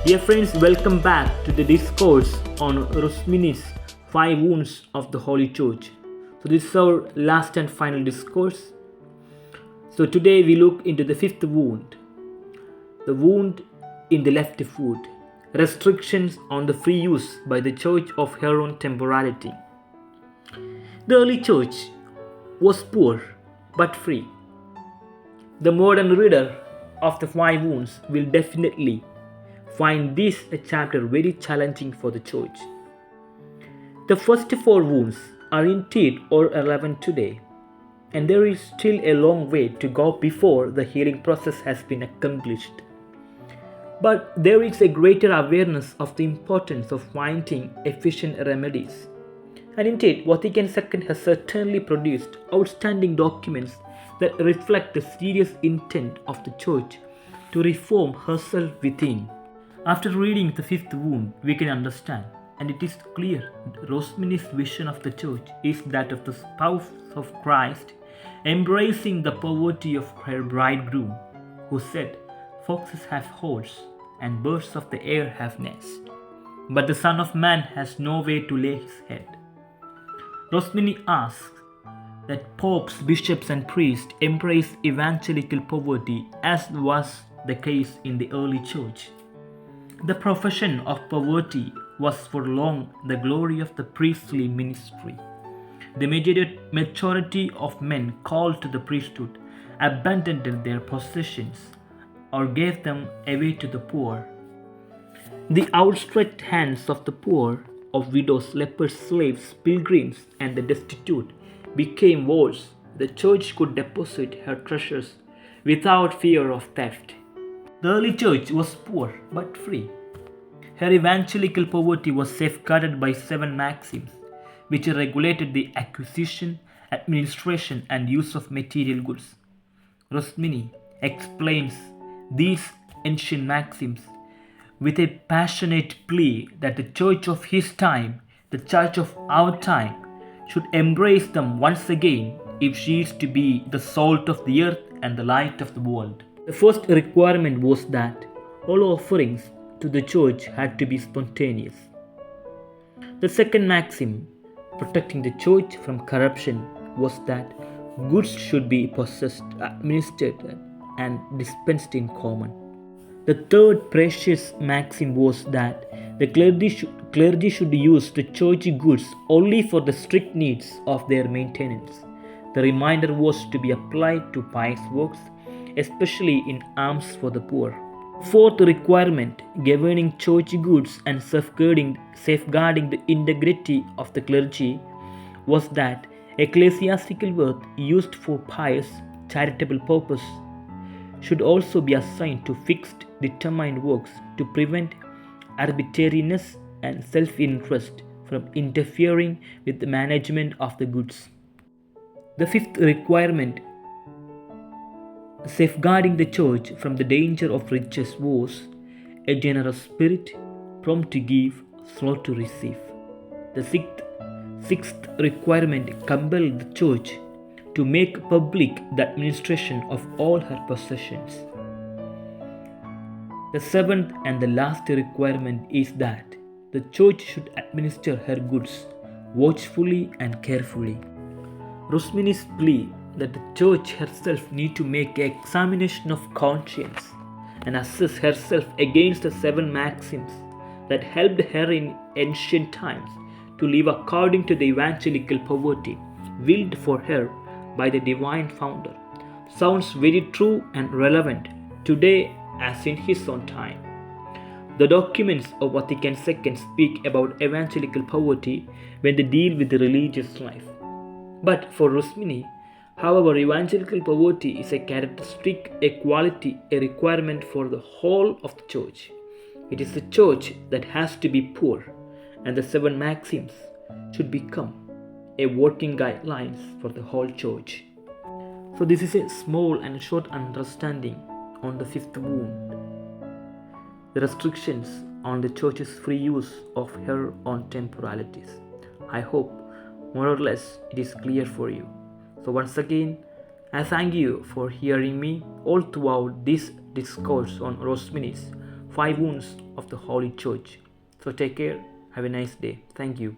Dear friends, welcome back to the discourse on Rusmini's Five Wounds of the Holy Church. So, this is our last and final discourse. So, today we look into the fifth wound, the wound in the left foot, restrictions on the free use by the Church of her own temporality. The early church was poor but free. The modern reader of the five wounds will definitely find this chapter very challenging for the church. The first four wounds are indeed or relevant today, and there is still a long way to go before the healing process has been accomplished. But there is a greater awareness of the importance of finding efficient remedies. And indeed, Vatican II has certainly produced outstanding documents that reflect the serious intent of the Church to reform herself within. After reading the fifth wound, we can understand, and it is clear that Rosmini's vision of the Church is that of the spouse of Christ embracing the poverty of her bridegroom, who said, "Foxes have holes, and birds of the air have nests, but the Son of Man has nowhere to lay his head." Rosmini asks that popes, bishops, and priests embrace evangelical poverty as was the case in the early church. The profession of poverty was for long the glory of the priestly ministry. The majority of men called to the priesthood abandoned their possessions or gave them away to the poor. The outstretched hands of the poor, of widows, lepers, slaves, pilgrims, and the destitute became vaults. The church could deposit her treasures without fear of theft. The early church was poor but free. Her evangelical poverty was safeguarded by 7 maxims, which regulated the acquisition, administration, and use of material goods. Rosmini explains these ancient maxims with a passionate plea that the church of his time, the church of our time, should embrace them once again if she is to be the salt of the earth and the light of the world. The first requirement was that all offerings to the church had to be spontaneous. The second maxim, protecting the church from corruption, was that goods should be possessed, administered, and dispensed in common. The third precious maxim was that the clergy should use the church goods only for the strict needs of their maintenance. The remainder was to be applied to pious works, especially in alms for the poor. Fourth requirement, governing church goods and safeguarding the integrity of the clergy, was that ecclesiastical wealth used for pious, charitable purpose should also be assigned to fixed, determined works to prevent arbitrariness and self-interest from interfering with the management of the goods. The fifth requirement, safeguarding the church from the danger of riches, was a generous spirit, prompt to give, slow to receive. The sixth requirement compelled the church to make public the administration of all her possessions. The seventh and the last requirement is that the church should administer her goods watchfully and carefully. Rosmini's plea that the church herself need to make an examination of conscience and assess herself against the 7 maxims that helped her in ancient times to live according to the evangelical poverty willed for her by the divine founder sounds very true and relevant today as in his own time. The documents of Vatican II speak about evangelical poverty when they deal with the religious life. But for Rosmini, however, evangelical poverty is a characteristic, a quality, a requirement for the whole of the church. It is the church that has to be poor, and the 7 maxims should become a working guidelines for the whole church. So this is a small and short understanding on the fifth wound, the restrictions on the church's free use of her own temporalities. I hope more or less it is clear for you. So once again, I thank you for hearing me all throughout this discourse on Rosmini's 5 wounds of the Holy Church. So take care. Have a nice day. Thank you.